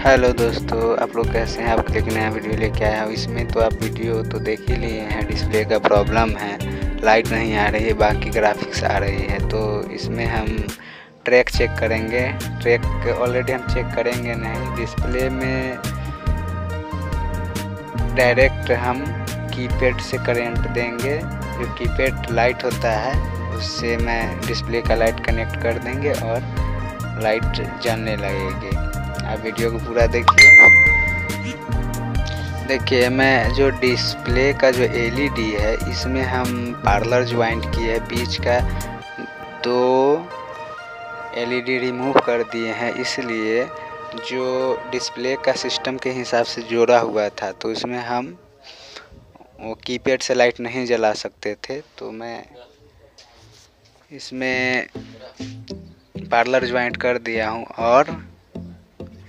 Hello दोस्तों, आप लोग कैसे हैं। आपके लिए एक नया वीडियो लेके आया हूँ। इसमें तो आप वीडियो तो देख ही लिए हैं। डिस्प्ले का प्रॉब्लम है, लाइट नहीं आ रही है, बाकी ग्राफिक्स आ रही है। तो इसमें हम ट्रैक चेक करेंगे। ट्रैक ऑलरेडी हम चेक करेंगे नहीं, डिस्प्ले में डायरेक्ट हम कीपैड से करंट देंगे। जो कीपैड लाइट होता है उससे मैं डिस्प्ले का लाइट कनेक्ट कर देंगे और लाइट जलने लगेगी। आप वीडियो को पूरा देखिए मैं जो डिस्प्ले का जो एलईडी है इसमें हम पार्लर ज्वाइंट किए है। बीच का 2 एलईडी रिमूव कर दिए हैं, इसलिए जो डिस्प्ले का सिस्टम के हिसाब से जोड़ा हुआ था तो इसमें हम वो कीपैड से लाइट नहीं जला सकते थे। तो मैं इसमें पार्लर ज्वाइंट कर दिया हूँ और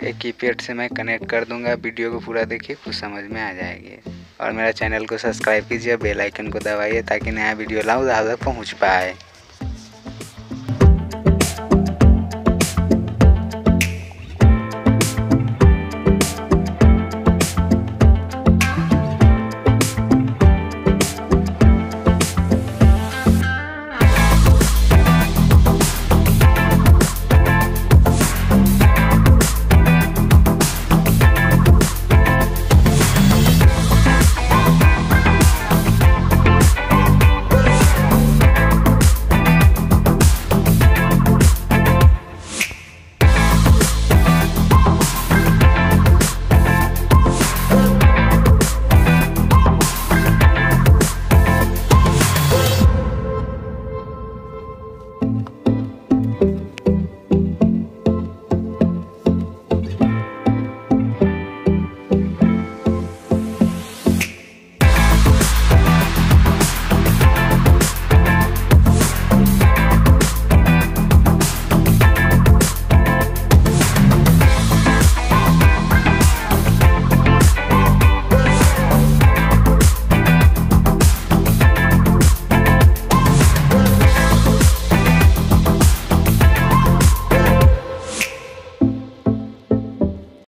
एक कीपैड से मैं कनेक्ट कर दूंगा। वीडियो को पूरा देखिए, कुछ समझ में आ जाएगी। और मेरा चैनल को सब्सक्राइब कीजिए, बेल आइकन को दबाइए ताकि नया वीडियो लाऊं तो आप तक पहुंच पाए।